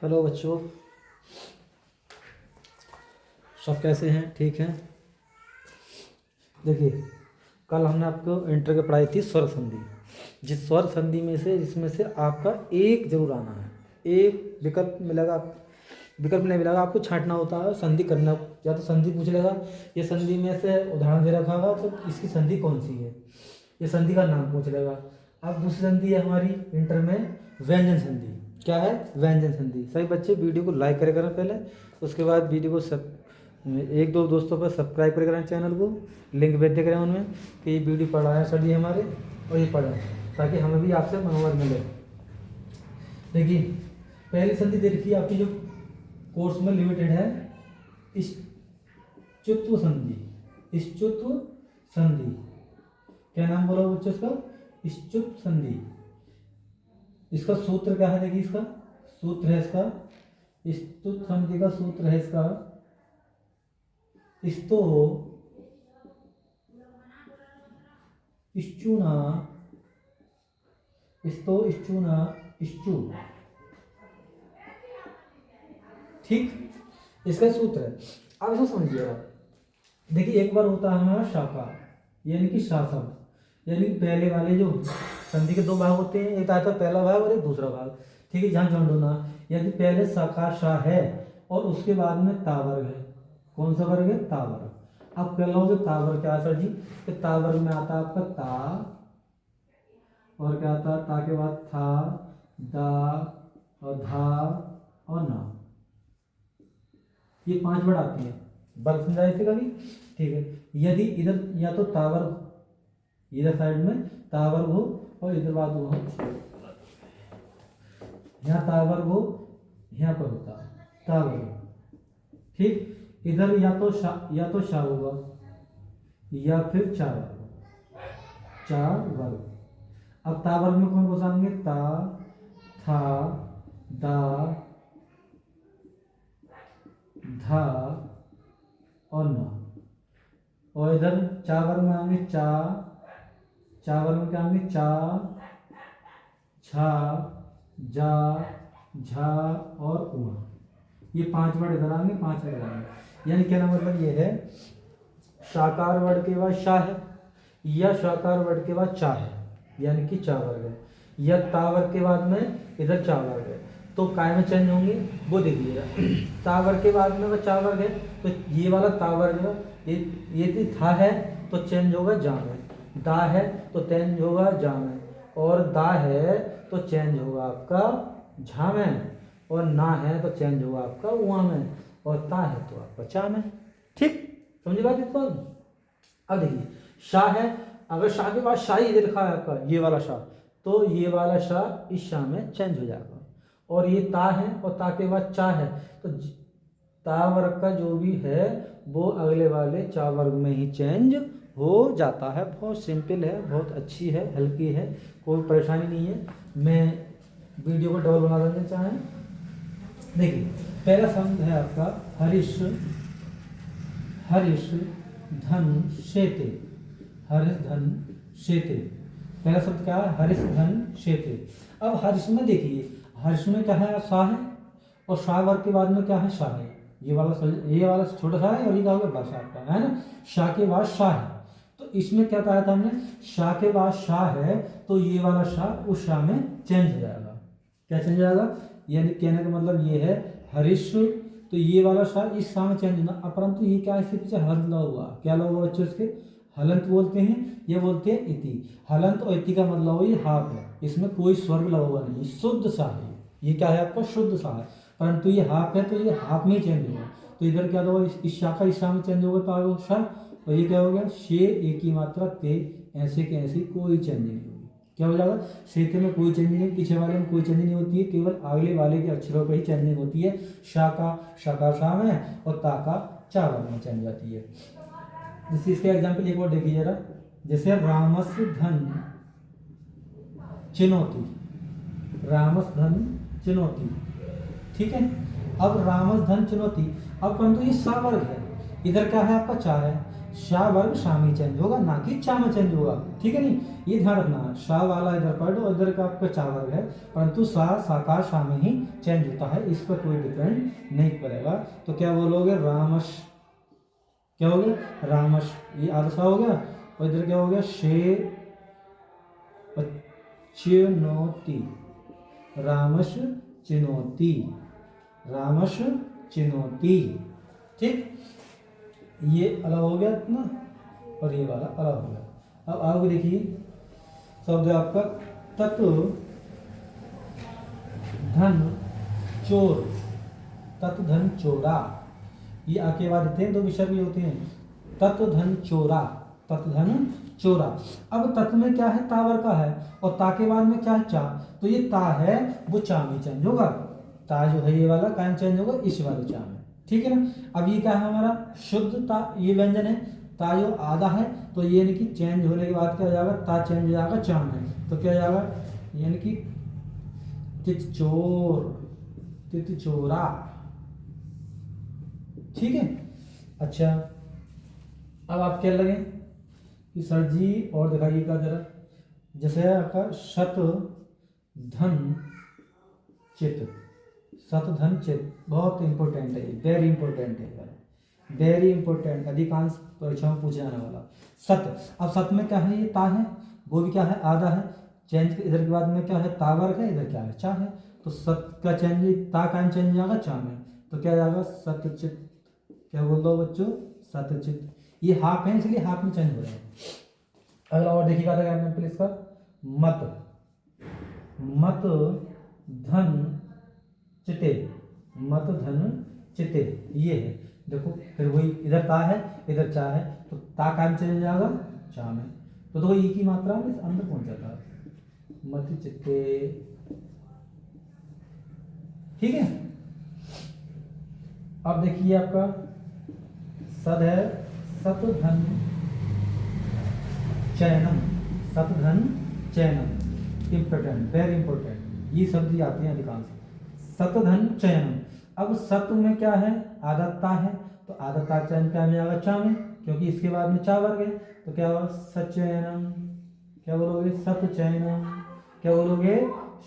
Hello बच्चों, सब कैसे हैं? ठीक हैं? देखिए, कल हमने आपको इंटर की पढ़ाई थी स्वर संधि। जिस स्वर संधि में से जिसमें से आपका एक जरूर आना है, एक विकल्प मिलेगा। विकल्प नहीं मिलेगा, आपको छांटना होता है, संधि करना। या तो संधि पूछ लेगा, ये संधि में से उदाहरण दे रखा होगा तो इसकी संधि कौन सी है, ये संधि का नाम पूछ लेगा। अब दूसरी संधि है हमारी इंटर में व्यंजन संधि। क्या है? व्यंजन संधि। सभी बच्चे वीडियो को लाइक करें पहले, उसके बाद वीडियो को एक दो दोस्तों पर सब्सक्राइब करें चैनल को, लिंक भेजते करें उनमें कि ये वीडियो पढ़ाया सर जी हमारे, और ये पढ़ें ताकि हमें भी आपसे मनोबल मिले। देखिए, पहली संधि दे रखी है आपकी जो कोर्स में लिमिटेड है, इष्टुत्व संधि। इष्टुत्व संधि क्या नाम बोला बच्चों इसका? इष्टुत्व संधि। इसका सूत्र क्या है? देखिए, इसका सूत्र है, इसका इष्टुत्व संधि का सूत्र है इसका इस्तो इश्चुना इस्तो इश्चुना इश्चु। ठीक, इसका सूत्र है। अब इसको समझिएगा। देखिए, एक बार होता है हमारा शाखा यानी कि शासन, यानी कि पहले वाले जो संधि के दो भाग होते हैं, एक आता है पहला भाग और एक दूसरा भाग। ठीक है, ध्यान जोड़ना। यदि पहले शाखा शाह है और उसके बाद में तावर्ग है। कौन सा वर्ग है? तावर्ग। अब कह लो तावर्ग क्या है सर जी? कि तावर्ग में आता है आपका ता, और क्या आता है? ता के बाद था, दा और धा और ना। ये 5 वर्ड आती हैं। वर्ग समझाए थे कभी? ठीक है। यदि इधर या तो तावर्ग, इधर साइड में तावर्ग हो और इधर बाद हो, यहाँ तावर्ग हो, यहाँ पर होता है तावर्ग। ठीक, इधर या तो शा होगा या फिर चा वर्ग। अब ता वर्ग में कौन घुसाएंगे? ता, था, दा, धा और ना। और इधर चा वर्ग में आएंगे चा वर्ग में क्या आएंगे? चा, छा, जा, झा और उमा। ये 5 वर्ड इधर आएंगे, 5 इधर आएंगे। यानी क्या मतलब ये है, शाकार वर्ड के बाद शाह है या शाकार वर्ड के बाद चा है, यानी कि चा वर्ग है, या ता वर्ग के बाद में इधर चा वर्ग है, तो काय में चेंज होंगे वो देखिएगा। ता वर्ग के बाद में वो चा वर्ग है तो ये वाला ता वर्ग है, ये था है तो चेंज होगा जा में, दा है तो चेंज होगा जा में, और दा है तो चेंज होगा आपका झा में, और ना है तो चेंज होगा आपका उआ में, और ता है तो आपका चा में। ठीक, समझे बात इसको? अब देखिए, शाह है, अगर शाह के बाद शाही लिखा है आपका ये वाला शाह, तो ये वाला शाह इस शाह में चेंज हो जाएगा। और ये ता है और ता के बाद चा है, तो ता वर्ग का जो भी है वो अगले वाले चा वर्ग में ही चेंज हो जाता है। बहुत सिंपल है, बहुत अच्छी है, हल्की है, कोई परेशानी नहीं है। मैं वीडियो को डबल बना देना चाहें। देखिए, पहला शब्द है आपका हरीश धन शेते। हरीश धन शेते, पहला शब्द क्या है? हरीश धन शेते। अब हरीश में देखिए, हरीश में क्या है? शाह है, और शाह वर्ग के बाद में क्या है? शाह है। ये वाला छोटा सा है और ये क्या होगा? बड़ा सा है ना। शाह के बाद शाह है, तो इसमें क्या कहा था हमने? शाह के बाद शाह है तो ये वाला शाह उस शाह में चेंज हो जाएगा। क्या चेंज हो जाएगा? यानी कहने का मतलब ये है हरीश, तो ये वाला शाह इस शाह में चेंज होना। अपरंतु ये क्या, इसके पीछे हल लगा हुआ, क्या लगा हुआ बच्चों? इसके हलंत बोलते हैं, ये बोलते हैं इति। हलंत और इति का मतलब हो ये हाफ है, इसमें कोई स्वर्ग लगा हुआ नहीं, शुद्ध सा है। ये क्या है आपका? शुद्ध सा है, परंतु ये हाफ है तो ये हाफ में ही चेंज होगा। तो इधर क्या होगा? इस शाखा इस शाह में चेंज होगा तो आगे शाह, और ये क्या हो गया? शे एक ही मात्रा ते, ऐसे के ऐसी कोई चेंज नहीं होगी। क्या हो जाएगा? शेते में कोई चेंज नहीं, पीछे वाले में कोई चेंज नहीं होती है, केवल अगले वाले के अक्षरों पर ही चेंजिंग होती है। शाखा शाह में और ता का चा वर्ग में चेंज जाती है। जैसे इसके एग्जाम्पल एक और देखिए जरा, जैसे रामस धन चुनौती। रामस धन चुनौती, ठीक है। अब रामस धन चुनौती, अब परंतु ये सा वर्ग है, इधर क्या है आपका? चा है, शा वर्ग शा में चेंज होगा, ना कि चा में चेंज होगा, ठीक है नहीं, ये ध्यान रखना। शा वाला इधर पढ़ लो, इधर का आपका चा वर्ग है, परंतु सा साकार शा में ही चेंज होता है, इस पर कोई डिपेंड नहीं करेगा। तो क्या बोलोगे, रामश, क्या हो गया रामश, ये आधा सा हो गया, और इधर क्या हो गया, शे चिनोती, रामश चिनोती, रामश चिनोती, ठीक, ये अलग हो गया ना, और ये वाला अलग हो गया। अब आगे देखिए शब्द है आपका तत्व धन चोर, तत्व धन चोरा, ये आके बाद देते हैं, दो विसर्ग होते हैं, तत्व धन चोरा, तत्व धन चोरा। अब तत्व में क्या है, तावर का है, और ता के बाद में क्या है, चा, तो ये ता है वो चा में चेंज होगा, ता जो है ये वाला कान चेंज होगा इस वाले चा में, ठीक है ना। अब ये क्या है हमारा शुद्ध ता, ये व्यंजन है, ता जो आधा है, तो ये यानी कि चेंज होने के बाद क्या हो जाएगा, ता चेंज हो जाएगा चा में, तो क्या हो जाएगा, यानी कि तितचोर, तितचोरा, ठीक है। अच्छा, अब आप क्या लगे कि सर जी और दिखाइएगा जरा, जैसे आपका शत धन चित, शत धन चित बहुत इंपॉर्टेंट है, वेरी इंपॉर्टेंट है, वेरी इंपॉर्टेंट, अधिकांश परीक्षाओं में पूछा जाने वाला सत। अब सत में क्या है, ये ता है, वो भी क्या है आधा है, चेंज इधर के बाद में क्या है, ता वर्ग है, इधर क्या है चा है, तो सत का चेंज, ता का चेंज जाएगा चा में, तो क्या जाएगा सतचित, क्या बोल दो बच्चों, सतचित, ये हाफ है इसलिए हाफ में चेंज हो रहा है। अगला और देखिएगा एग्जाम्पल इसका, मत, मत धन चिते, मत धन चिते, ये है, देखो फिर वही इधर ता है इधर चा है, तो ता का चेंज हो जाएगा चा में, तो देखो ई की मात्रा में अंदर पहुंच जाता है, मत चित्ते, ठीक है। अब देखिए आपका सद है सत धन चयनम, सत धन चयनम, इंपॉर्टेंट, वेरी इंपॉर्टेंट, ये शब्द आते हैं अधिकांश, सत धन चयनम। अब सत में क्या है, आधा ता है, तो आधा ता चयन क्या हो जाएगा चा में, क्योंकि इसके बाद में चा वर्ग है, तो क्या होगा सचयनम, क्या बोलोगे सतचयनम, क्या बोलोगे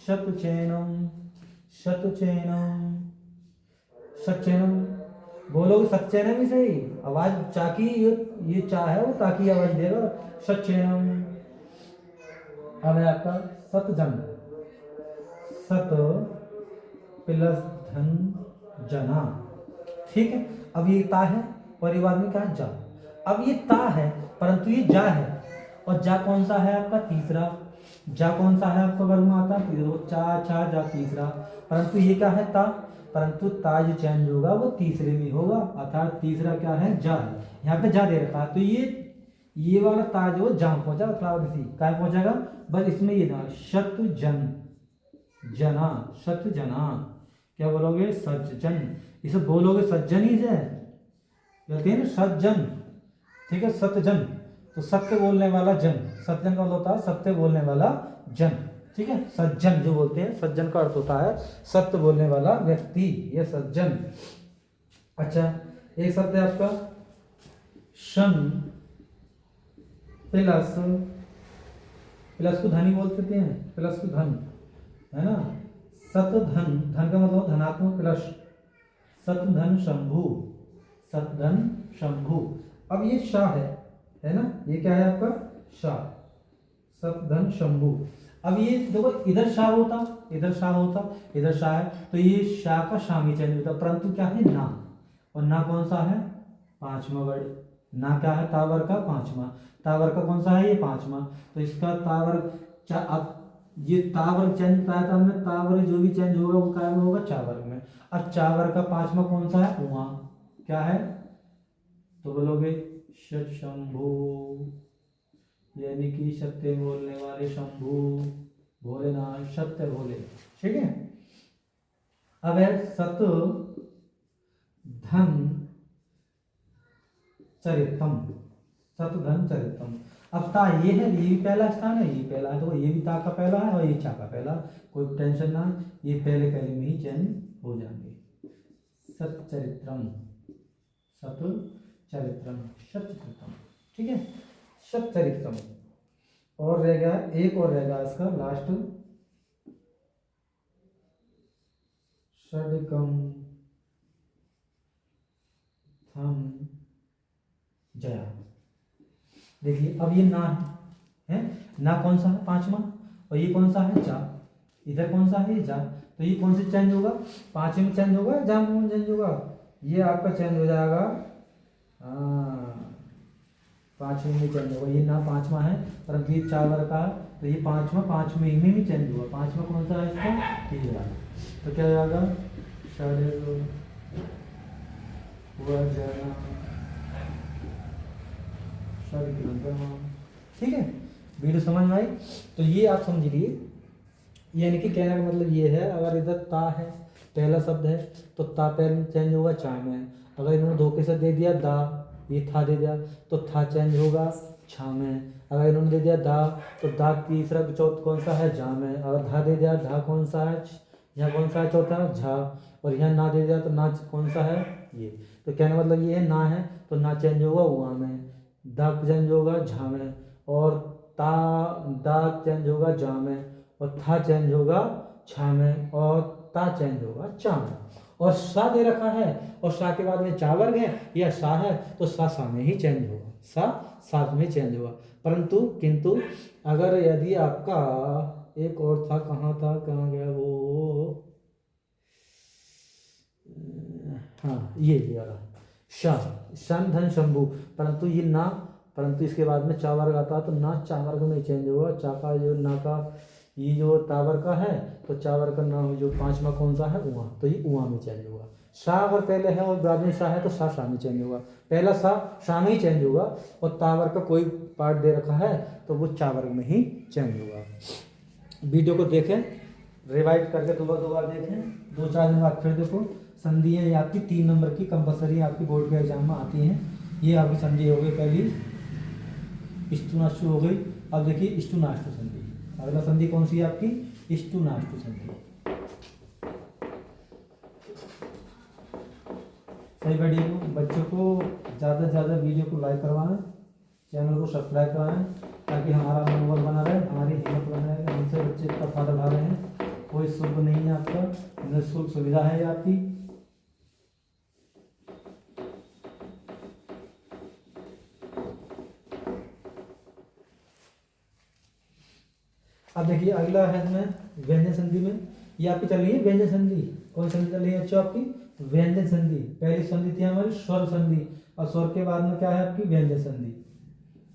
शतचयनम, शतचयनम, सचयनम, बोलोगे सचयनम ही सही, आवाज चा की, ये चा है वो ताकि आवाज देगा, सचयनम। अब है आपका सतजन, सत प्लस धन जना, ठीक है। अब ये ता है और ये बाद में क्या है जा, अब ये ता है परंतु ये जा है, और जा कौन सा है आपका तीसरा, जा कौन सा है आपका वर्ग में आता है, चा छा जा तीसरा, परंतु ये क्या है ता, परंतु ता जो चेंज होगा वो तीसरे में होगा, अर्थात तीसरा क्या है जा है, यहाँ पे जा दे रखा है, तो ये वाला ता जो जहाँ पहुंचा थोड़ा इसी क्या पहुंचेगा, बस इसमें ये ना शत जन जना, शत जना, क्या बोलोगे सज्जन, इसे बोलोगे सज्जन ही से बोलते हैं ना सज्जन, ठीक है, सत्यजन, तो सत्य बोलने वाला जन, सज्जन का मतलब होता है सत्य बोलने वाला जन, ठीक है, सज्जन जो बोलते हैं, सज्जन का अर्थ होता है सत्य बोलने वाला व्यक्ति, ये सज्जन। अच्छा, एक शब्द है आपका शन प्लस, प्लस को धन ही बोल सकते हैं, प्लस को धन है ना, सत धन, धन का मतलब धनात्मक प्लस, सत धन शंभु, सत धन शंभु। अब ये शाह है ना, ये क्या है आपका शाह, सत धन शंभु। अब ये देखो इधर शाह होता, इधर शाह होता, इधर शाह है, तो ये शाह का शामी चेंज होता, परंतु क्या है ना, और ना कौन सा है पांचवा वर्ड, ना क्या है तावर का पांचवा, तावर का कौन सा है ये पांचवा, तो इसका तावर अब ये तावर चेंज होता है, तो तावर जो भी चेंज होगा वो क्या में होगा चावर में, अब चावर का पांचवा कौन सा है उमा, क्या है, तो बोलोगे शत शंभु, यानी कि सत्य बोलने वाले शंभु, भोलेनाथ सत्य भोले, ठीक है। अब है सत धन चरितम, सत धन चरितम। अब ता ये है, ये भी पहला स्थान है, ये पहला है, तो ये भी ता का पहला है और ये चा का पहला, कोई टेंशन ना, ये पहले पहले में ही चयन हो जाएंगे। सत चरित्रम, सत चरित्रम, सच्चरित्रम, ठीक है, सच्चरित्रम। और रह गया एक और रह गया इसका लास्ट, षडगम थम जया। देखिए अब ये ना है ना कौन सा है पांचवा, और ये कौन सा है जा, इधर कौन सा है जा, तो ये कौन से चेंज होगा, पांचवें में चेंज होगा, जा में चेंज होगा, ये आपका चेंज हो जाएगा, हाँ पांचवें में चेंज होगा। ये ना पांचवा है परंतु ये चावर का, तो ये पांचवा पांचवें में भी चेंज हुआ, पांचवा कौन सा है इसका, ये वाला, तो क्या हो जाएगा ठीक है। वीडियो समझ में आई, तो ये आप समझ लिए, यानी कि कहने का मतलब ये है, अगर इधर ता है पहला शब्द है तो ता पहले चेंज होगा चा में, अगर इन्होंने धोखे से दे दिया दा, ये था दे दिया तो था चेंज होगा छा में, अगर इन्होंने दे दिया दा तो दा तीसरा चौथा कौन सा है जा में, अगर धा दे दिया धा कौन सा है, यहाँ कौन सा है चौथा झा, और यहाँ ना दे दिया तो ना कौन सा है ये, तो कहने मतलब ये है ना है तो ना चेंज होगा उआ में, दा चेंज होगा झा में, और ता दा चेंज होगा जा में, और था चेंज होगा छा में, और ता चेंज होगा चा में, और सा दे रखा है और सा के बाद में चा वर्ग है या सा है तो सा में ही चेंज होगा, सा में चेंज होगा। परंतु किंतु अगर यदि आपका एक और था, कहाँ गया वो, हाँ ये वाला शन धन शंभु, परंतु ये ना, परंतु इसके बाद में चा वर्ग आता है तो ना चा वर्ग में चेंज होगा, चा का जो ना का ये जो तावर का है तो चावर का नाम जो पांचवा कौन सा है उआ, तो ये उआ में चेंज होगा। सा अगर पहले है और बाद में सा है तो सा में चेंज होगा, पहला सा में ही चेंज होगा, और तावर का कोई पार्ट दे रखा है तो वो चावर में ही चेंज होगा। वीडियो को देखें, रिवाइज करके दोबारा देखें, 2-4 दिन बाद फिर देखो। संधियाँ ये आपकी 3 नंबर की कंपलसरी आपकी बोर्ड के एग्जाम में आती हैं। ये आपकी संधि हो गई पहली, इष्टुनाष्टु हो गई। अब देखिए इष्टुनाष्टु संधि, अगला संधि कौन सी है आपकी, इष्टुनाष्टु संधि। सही बच्चों को ज़्यादा से ज़्यादा वीडियो को लाइक करवाएं, चैनल को सब्सक्राइब कराएं, ताकि हमारा मनोबल बना रहे, हमारी हिम्मत बना रहे। हमसे बच्चे का फायदा उठा रहे हैं, कोई शुल्क नहीं है आपका, निःशुल्क सुविधा है आपकी। अब देखिए अगला है इसमें व्यंजन संधि में, ये आपकी चल रही है व्यंजन संधि। कौन संधि चल रही है बच्चों आपकी, व्यंजन संधि। पहली संधि थी हमारी स्वर संधि, और स्वर के बाद में क्या है आपकी व्यंजन संधि।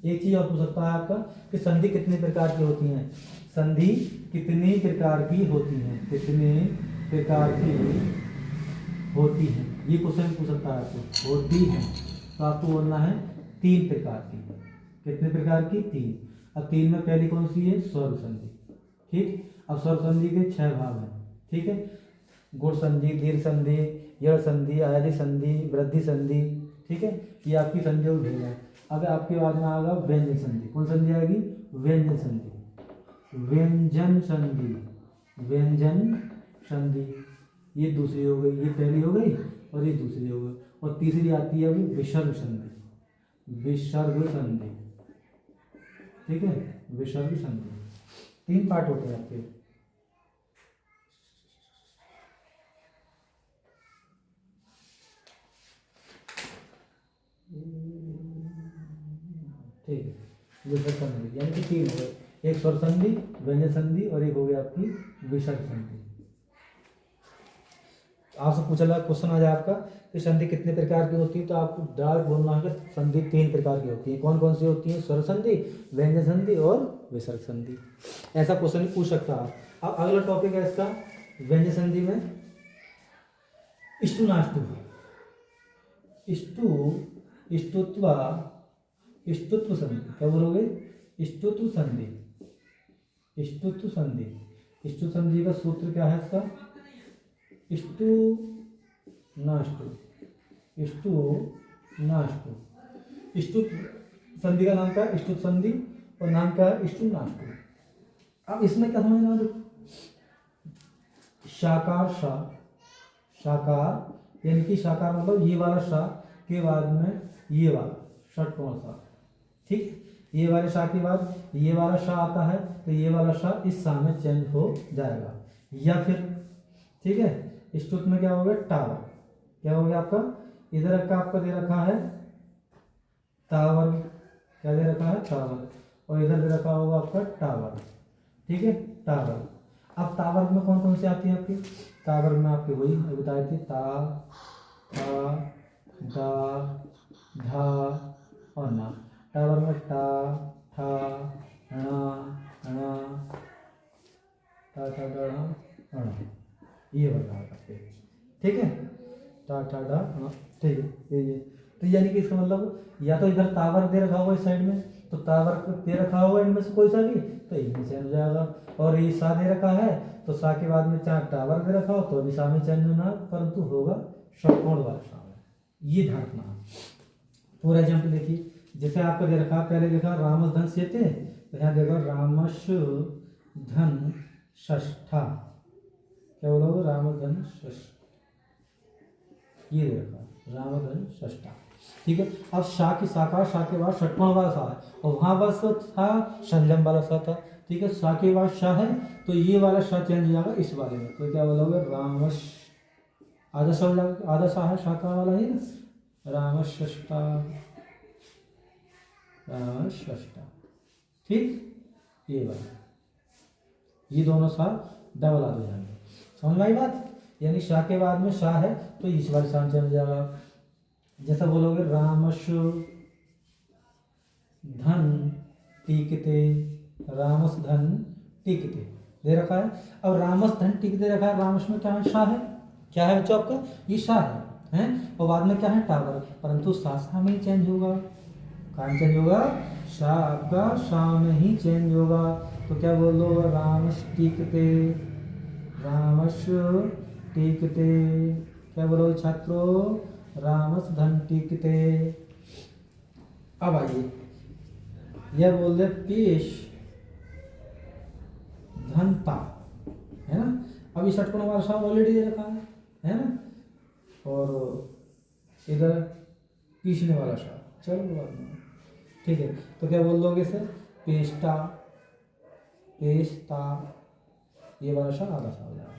एक चीज और पूछ सकता है आपका कि संधि कितने प्रकार की होती हैं, संधि कितनी प्रकार की होती हैं, कितने प्रकार की होती हैं, ये क्वेश्चन पूछ सकता है आपको। होती हैं तो आपको बोलना है 3 प्रकार की। कितने प्रकार की, 3। अब 3 में पहली कौन सी है, स्वर संधि। ठीक, अब स्वर संधि के 6 भाग हैं। ठीक है, गुण संधि, दीर्घ संधि, यड़ संधि, आदि संधि, वृद्धि संधि। ठीक है, ये आपकी संधियों के भेद है। अब आपके बाद में आएगा व्यंजन संधि। कौन संधि आएगी, व्यंजन संधि। व्यंजन संधि, व्यंजन संधि ये दूसरी हो गई, ये पहली हो गई और ये दूसरी हो गई। और तीसरी आती है अभी विसर्ग संधि, विसर्ग संधि। ठीक है, विसर्ग संधि। 3 पार्ट होते हैं आपके। ठीक है, विसर्ग संधि यानी कि 3 हो गए, एक स्वर संधि, व्यंजन संधि और एक हो गई आपकी विसर्ग संधि। आपसे पूछा लगा क्वेश्चन आ जाए आपका कि संधि कितने प्रकार की होती है, तो आपको डायरेक्ट बोलना है कि संधि 3 प्रकार की होती है। कौन कौन सी होती है, स्वर संधि, व्यंजन संधि और विसर्ग संधि। ऐसा क्वेश्चन पूछ सकता है। अब अगला टॉपिक है इसका व्यंजन संधि में इष्टुनाष्टु। इष्टुत्व संधि। क्या बोलोगे, इष्टुत्व संधि। इष्टुत्व संधि, इष्टुत्व संधि का सूत्र क्या है इसका, इष्टु नाष्टु, इष्टु नाष्टु। इष्टु संधि का नाम क्या है, इष्टु संधि, और नाम क्या है, इष्टु नाष्टु। अब इसमें क्या समझना है, शाकार शाकार यानी कि शाकार मतलब ये वाला शा के बाद में ये वाला षटकोण सा, ठीक। ये वाले शा के बाद ये वाला शा आता है तो ये वाला शा इस शा में चेंज हो जाएगा, या फिर ठीक है इस टूथ में क्या हो गया टावर, क्या हो गया आपका, इधर का आपका दे रखा है टावर, क्या दे रखा है टावर, और इधर दे रखा होगा आपका टावर, ठीक है टावर। अब टावर में कौन कौन से आती है आपकी, टावर में आपकी वही बताई थी ता था दा धा और ना। टावर में टा ठा णा णा टा ठा डा णा, ये बता सकते, ठीक है टा ठा डा णा, ठीक है ये तो यानी कि इसका मतलब या तो इधर टावर दे रखा होगा इस साइड में तो टावर दे रखा होगा इनमें से कोई सा भी तो इनमें चेंज हो जाएगा, और ये सा दे रखा है तो सा के बाद में चाहे टावर दे रखा हो तो भी सा में चेंज होना, परंतु होगा षटकोण वाला सा में, ये ध्यान रखना। फॉर एग्जाम्पल देखिए जैसे आपको दे रखा पहले देखा रामस धन सेते, तो यहाँ देखो रामस धन षष्ठा, क्या बोलोगे रामस धन षष्ठ, ये दे रखा रामस धन षष्ठा, ठीक है। अब शा की शाखा शा के बाद षटकोण वाला सा है और वहाँ बस था षडजम वाला सा था, ठीक है। शा के बाद शा है तो ये वाला शा चेंज हो जाएगा इस वाले में, तो क्या बोलोगे रामस, आधा सा हो जाएगा, आधा सा है शाखा वाला ही ना, रामस षष्ठा षष्ठा, ठीक। ये वाला ये दोनों सा डबल आ जाएंगे, समझ में आई बात, यानी शा के बाद में शा है तो इस वाले सा चल जाएगा। जैसा बोलोगे रामस धन टीकते, रामस धन टीकते दे रखा है। अब रामस धन टीकते रखा है, रामस में क्या है शा है, क्या है बच्चों आपका ये शा है और बाद में क्या है टावर, परंतु सा में ही चेंज होगा, कहाँ चेंज होगा शा आपका शा में ही चेंज होगा, तो क्या बोल दो रामस टीकते, रामस टीकते, क्या बोलो छात्रों रामस धन टीकते। अब आइए यह बोल दे पेश धनता, है ना। अब इस षटकोण वाला सा ऑलरेडी दे रखा है ना, और इधर पीछने वाला सा, चलो बाद में, ठीक है। तो क्या बोल दोगे सर पेस्टा पेस्ता, ये वाला सा आधा सा हो जाएगा,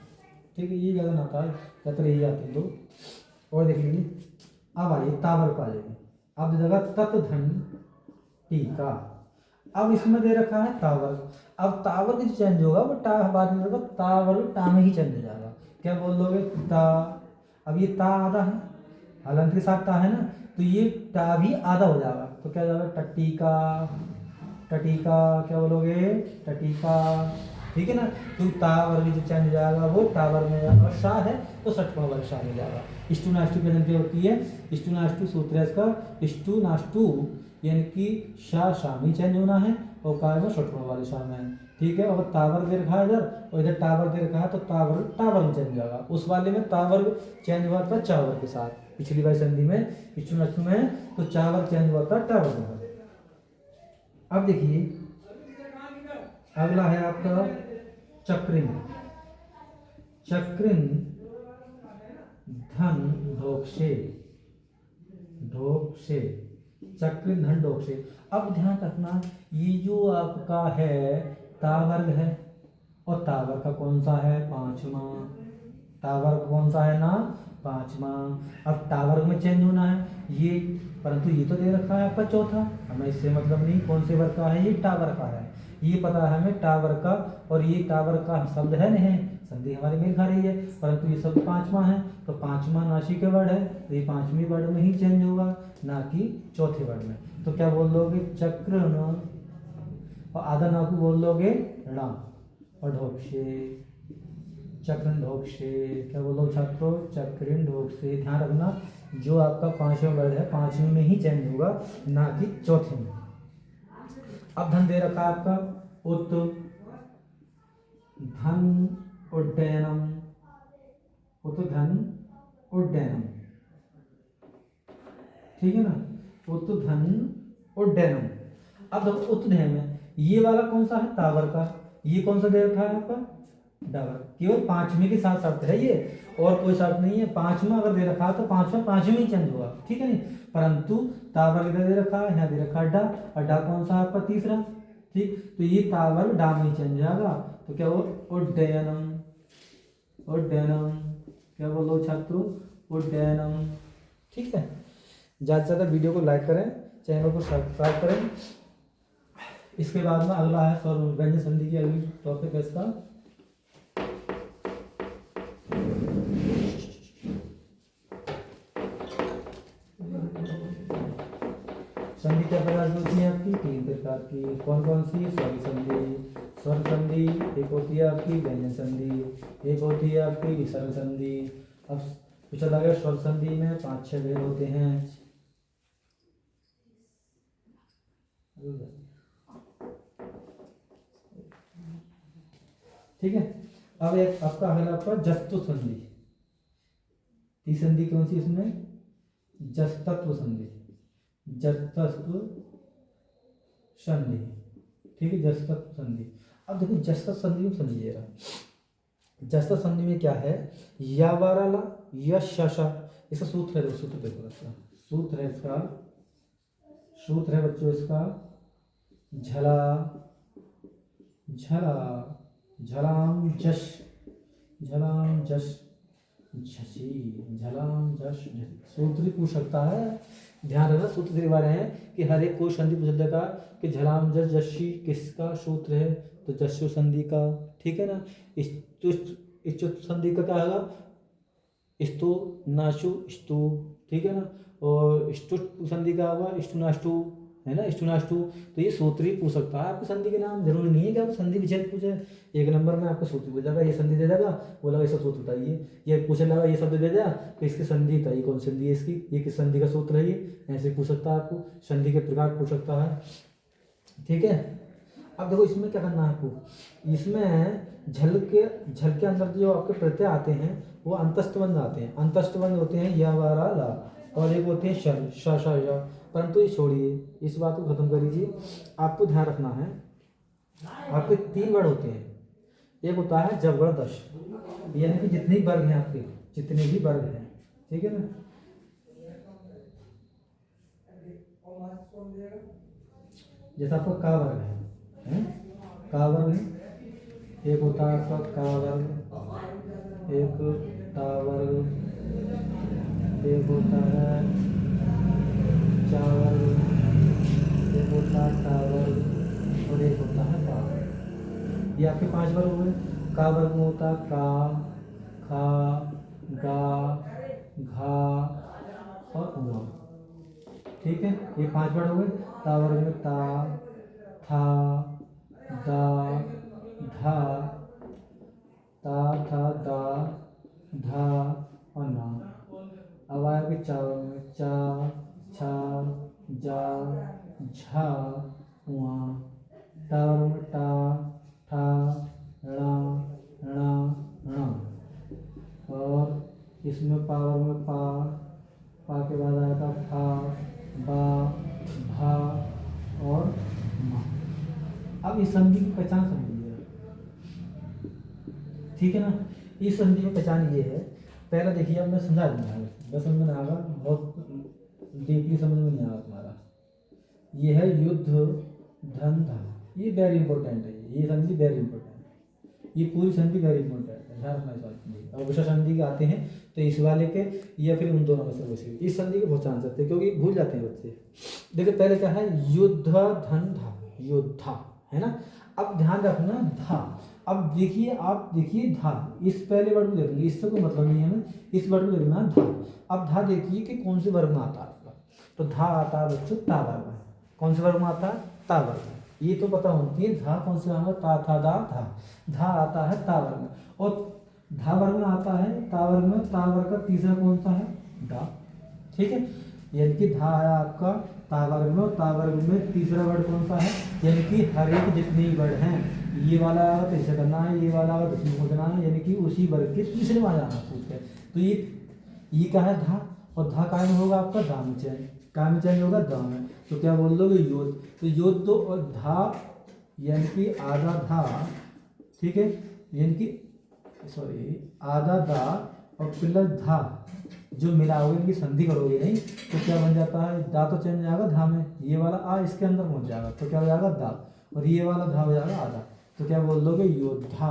ठीक है। ये ज़्यादा ना आता है, ज़्यादातर यही आते हैं दो, और देख लीजिए। अब आइए टावर पर आ जाइए, अब जगह तत् धन टीका, अब इसमें दे रखा है टावर, अब टावर की जो चेंज होगा वो टा बाद में होगा, टावर टा में ही चेंज हो जाएगा, क्या बोल दोगे ता, अब ये ता आधा है हलंत के साथ ता है ना, तो ये टा भी आधा हो जाएगा, तो क्या जाएगा टटीका, टटीका क्या बोलोगे टटीका, ठीक है ना। तो टावर भी जो चेंज हो जाएगा वो टावर में जाएगा, और शाह है तो षटकोण वाला शाह में जाएगा। इष्टू नाष्टू प्रेजेंट क्या होती है, इष्टू नाष्टू सूत्र है इसका, इष्टू नाष्टू यानी कि शाह शाह में चेंज होना है और काय में षटकोण वाले शाह में है, ठीक है। और टावर दे रखा है इधर और इधर टावर दे रखा है तो टावर टावर में चेंज हो जाएगा, उस वाले में टावर चेंज हुआ था चावर के साथ, पिछली बार संधि में इष्टू नाष्टू में तो चावर चेंज हुआ था टावर में। अब देखिए अगला है आपका चक्रिन, चक्रिन धन ढोक्षे, ढोक्षे चक्रिन धन ढोक्षे। अब ध्यान रखना ये जो आपका है तावर्ग है और तावर का कौन सा है पांचवा, टावर कौन सा है ना पांचवा। अब टावर में चेंज होना है ये, परंतु ये तो दे रखा है आपका चौथा, हमें इससे मतलब नहीं कौन से वर्ग का है, ये टावर का है, ये पता है हमें टावर का, और ये टावर का शब्द है नहीं संधि हमारे मेल खा रही है, परंतु ये शब्द पांचवा है तो पांचवा नाशी के वर्ड है तो ये पांचवी वर्ड में ही चेंज होगा ना कि चौथे वर्ड में। तो क्या बोल दोगे चक्र न, और आधा ना को बोल दोगे णा, और ढोक्षे चक्रण ढोक्षे, क्या बोलो छात्रों चक्रिन ढोक्षे। ध्यान रखना जो आपका पांचवा वर्ड है पांचवें में ही चेंज होगा ना कि चौथे में। अब धन दे रखा है आपका उत धन उड्डयनम, उत धन उड्डयनम, ठीक है ना, उत धन उड्डयनम। अब देखो उत धन में ये वाला कौन सा है टावर का, ये कौन सा दे रखा है आपका डा वर्ग केवल पांचवें के साथ शर्त है ये, और कोई शर्त नहीं है। पांचवा अगर दे रखा है तो पांचवा पांचवें ही चेंज होगा, ठीक है नहीं। परंतु ता वर्ग इधर दे रखा है, यहाँ दे रखा है डा, और डा कौन सा है आपका तीसरा, ठीक। तो ये ता वर्ग डा में ही चेंज जाएगा। तो क्या वो उड्डयनम, उड्डयनम, क्या बोलो छात्रों, उड्डयनम, ठीक है। ज़्यादा से ज़्यादा वीडियो को लाइक करें, चैनल को सब्सक्राइब करें। इसके बाद में अगला है स्वर व्यंजन संधि की अगली टॉपिक है इसका। संधि क्या प्रकार की होती है आपकी, तीन प्रकार की। कौन कौन सी, स्वर संधि, स्वर संधि, एक होती है आपकी व्यंजन संधि, एक होती है आपकी विसर्ग संधि। अब पूछा जा गया स्वर संधि में 5-6 भेद होते हैं, ठीक है। अब एक आपका अगला आपका जस्तु संधि, तीसरी संधि कौन सी इसमें, जस्तत्व संधि, जस्तत्व संधि, ठीक है, जस्तत्व संधि। अब देखो जस्तत्व संधि में समझिएगा, जस्तत्व संधि में क्या है, या वाराला या शशा, इसका सूत्र है, सूत्र देखो इसका सूत्र है, इसका सूत्र है बच्चों इसका, झला झला झलाम जश, झलाम जश झसी, झलाम जश झसी। सूत्र ही पूछ सकता है, ध्यान रखना सूत्र के बारे हैं कि हर एक कोई संधि पूछ देगा कि झलाम जश झसी किसका सूत्र है, तो जस्यु संधि का, ठीक है ना। इष्टु संधि का क्या होगा, स्तु नाशु स्तु, ठीक है ना। और इष्टु संधि का होगा इष्टु नाष्टु, है ना, इष्टु नाष्टु। तो ये सूत्र ही पूछ सकता है आपको संधि के नाम, जरूरी नहीं है कि आपको संधि विच्छेद पूछे। एक नंबर में आपको सूत्र पूछ जाएगा, ये संधि दे देगा, बोला इसका सूत्र बताइए, ये पूछने लगा ये शब्द दे दिया तो इसकी संधि बताइए, कौन संधि है इसकी, ये किस संधि का सूत्र है, ये ऐसे पूछ सकता है आपको, संधि के प्रकार पूछ सकता है, ठीक है। अब देखो इसमें क्या करना है आपको, इसमें झल के अंदर जो आपके प्रत्यय आते हैं वो अंतस्थबंध आते हैं, अंतस्थबंध होते हैं या वारा ला, और एक होते हैं शल श श य। परंतु ये छोड़िए, इस बात को खत्म कर दीजिए। आपको ध्यान रखना है, आपके 3 वर्ड होते हैं, एक होता है जबगढ़ दश, यानी कि जितने भी वर्ग हैं आपके, जितने भी वर्ग हैं, ठीक है ना। जैसा आपका का वर्ग है, का वर्ग है, एक होता है आपका का वर्ग, एक ता वर्ग, एक होता है चा वर्ग, एक होता है ता वर्ग, और एक होता है पा वर्ग। ये आपके 5 वर्ग हुए। का वर्ग में होता है का, खा, गा, घा और उमा, ठीक है, ये 5 वर्ड हो गए। ता वर्ग में ता, था, दा, धा, ता था दा, धा और ना। अब आया कि चा वर्ग में चा, छा, जा, झा, उआ। टा वर्ग में टा, ठा, णा, णा, णा। और इसमें पा वर्ग में पा, पा के बाद आएगा फा, बा, भा और मा। अब इस संधि की पहचान समझिए, ठीक है ना। इस संधि की पहचान ये है, पहले देखिए, अब मैं समझा दूंगा, बस समझ में आएगा, बहुत डीपली समझ में नहीं आएगा तुम्हारा। ये है युद्ध धंधा, ये वेरी इंपॉर्टेंट है, ये संधि वेरी इंपॉर्टेंट है, ये पूरी संधि वेरी इंपॉर्टेंट है, ध्यान रखना इस बात में। और विशेष संधि के आते हैं तो इस वाले के या फिर उन दोनों में से कोई, इस संधि को पहचान सकते हैं, क्योंकि भूल जाते हैं बच्चे। देखिए पहले क्या है, युद्ध धंधा, योद्धा, है ना। अब ध्यान रखना धा, अब देखिए आप देखिए धा, इस पहले वर्ड को देखेंगे, इससे कोई मतलब नहीं है हमें, इस वर्ड को देखना धा। अब धा देखिए कि कौन से वर्ग में आता है आपका, तो धा आता है बच्चों ता वर्ग में। कौन से वर्ग में आता है, ता वर्ग में। ये तो पता होती है, धा कौन से वर्ग में, ता था दा धा, धा आता है ता वर्ग में। और धा वर्ग में आता है ता वर्ग में, ता वर्ग का तीसरा कौन सा है, डा, ठीक है। यानी कि धा है आपका ता वर्ग में, और ता वर्ग में तीसरा वर्ड कौन सा है, यानी कि हर एक जितने वर्ड हैं, ये वाला आएगा तो इसे करना है, ये वाला आएगा तो इसमें करना है, यानी कि उसी वर्ग के तीसरे में आ जाना पूछते हैं। तो ये क्या है धा, और धा काय में होगा आपका दा में चयन, काय में चयन होगा दा में, तो क्या बोल दोगे योद्ध। तो योद्ध और धा यानी कि आधा धा, ठीक है, यानी कि सॉरी आधा दा और प्लस धा जो मिलाओगे इनकी संधि करोगे नहीं तो क्या बन जाता है, दा तो चेंज हो जाएगा धा में, ये वाला आ इसके अंदर पहुंच जाएगा तो क्या हो जाएगा दा, और ये वाला धा हो जाएगा आधा, तो क्या बोल दोगे योद्धा,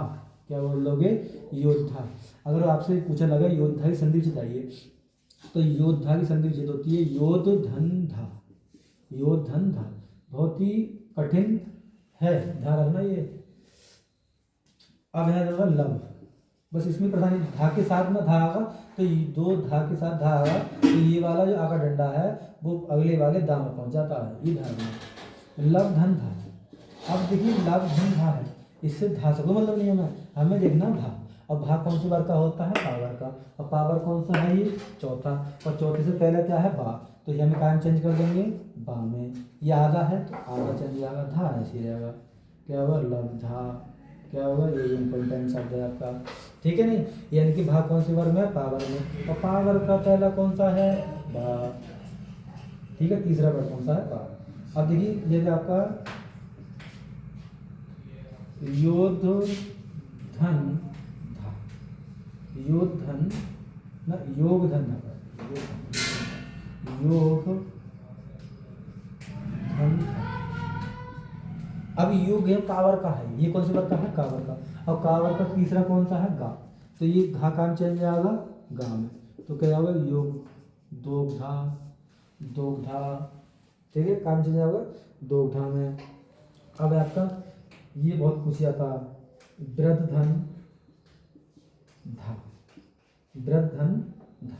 क्या बोल दोगे योद्धा। अगर आपसे पूछा लगा योद्धा की संधि विच्छेद चाहिए तो योद्धा की संधि विच्छेद होती है योद धन धा, योद धन धा, बहुत ही कठिन है, ध्यान रखना ये। अब है लब, बस इसमें प्रधान धा के साथ ना धा आगा तो दो धा के साथ धा आगा तो ये वाला जो आगा डंडा है वो अगले वाले दा में पहुंच जाता है, ये धा में लब धन धा। अब देखिए लब धन धा है, इससे धा से कोई मतलब नहीं है, हमें देखना भा, और भा कौन सी बार का होता है, पावर का, और पावर कौन सा है ये चौथा, और चौथे से पहले क्या है बा, तो ये हमें कायम चेंज कर देंगे बा में, ये आधा है तो आधा चेंज हो जाएगा धा ऐसे रहेगा, क्या होगा लब धा, क्या होगा ये इम्पोर्टेंट शब्द है आपका, ठीक है नहीं। यानी कि भाग कौन सी वर्ग में, पावर में, और पावर का पहला कौन सा है बा, ठीक है, तीसरा वर्ग कौन सा है बा। अब देखिए ये आपका योद धन धा, योद धन ना योग धन धा, योग धन धा। अब योग है कावर का है, ये कौन सा वर्ग का है कावर का, और कावर का तीसरा कौन सा है गा, तो ये घा काम चेंज आएगा गा में, तो क्या होगा योग दोग्धा, दोग्धा, ठीक है, काम चेंज आएगा दोग्धा में। अब आपका ये बहुत पूछ जाता वृद्ध धन धा, वृद्ध धन धा,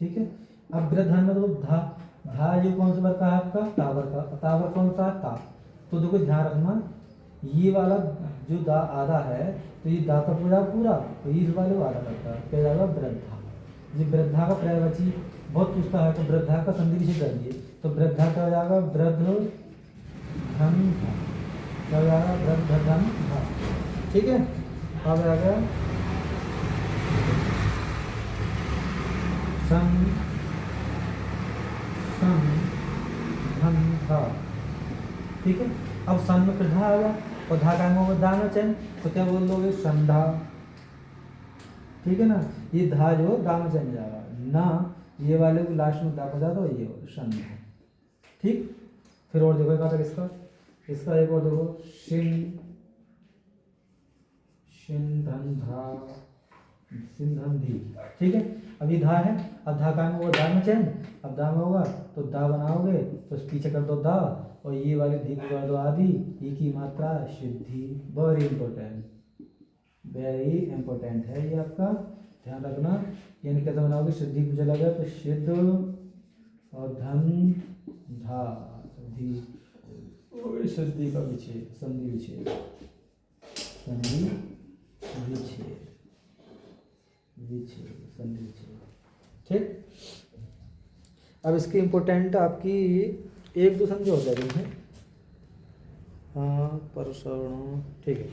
ठीक है। अब वृद्ध धन में तो धा, धा ये कौन सा वर्ग का है आपका तावर का, तावर कौन सा है ता, तो देखो ध्यान रखना ये वाला जो दा आधा है तो ये दा का पूरा पूरा, तो इस वाले को आधा करता है, क्या जाएगा वृद्धा। ये वृद्धा का पर्यायवाची बहुत पूछता है, तो वृद्धा का संधि विच्छेद कर दिए तो वृद्धा का हो जाएगा वृद्ध धन धा, क्या हो जाएगा वृद्ध धन धा, ठीक है। अब आ गया सन सन धन धा, ठीक है। अब सन में फिर धा आ गया और धा का होगा दा में चैन, तो क्या बोल दोगे संधा, ठीक है ना, ये धा जो दा में चैन जाएगा ना, ये वाले को लास्ट में दा बजा दो, ये संधा, ठीक। फिर और देखो एक इसका, इसका एक और देखो शिन शिन धन धा सिन धन धी, ठीक है। अब ये धा है, अब धा का होगा दा में चैन, अब दा में होगा तो दा बनाओगे तो पीछे कर दो दा, और ये वाले धी को कर दो आदि, ई की मात्रा सिद्धि, वेरी इंपॉर्टेंट, वेरी इंपॉर्टेंट है ये आपका, ध्यान रखना। यानी कैसे बनाओगे, सिद्धि को चला गया तो सिद्ध और धन धा धी, सिद्धि का विच्छेद, संधि विच्छेद, संधि विच्छेद, विच्छेद संधि विच्छेद, ठीक। अब इसकी इम्पोर्टेंट आपकी एक दो समझो हो जाएगी, हाँ परसों, ठीक है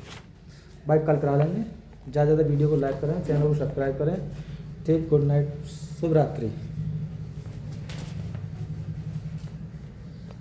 भाई, कल करा लेंगे। ज़्यादा वीडियो को लाइक करें, चैनल को सब्सक्राइब करें, ठीक, गुड नाइट, शुभ रात्रि।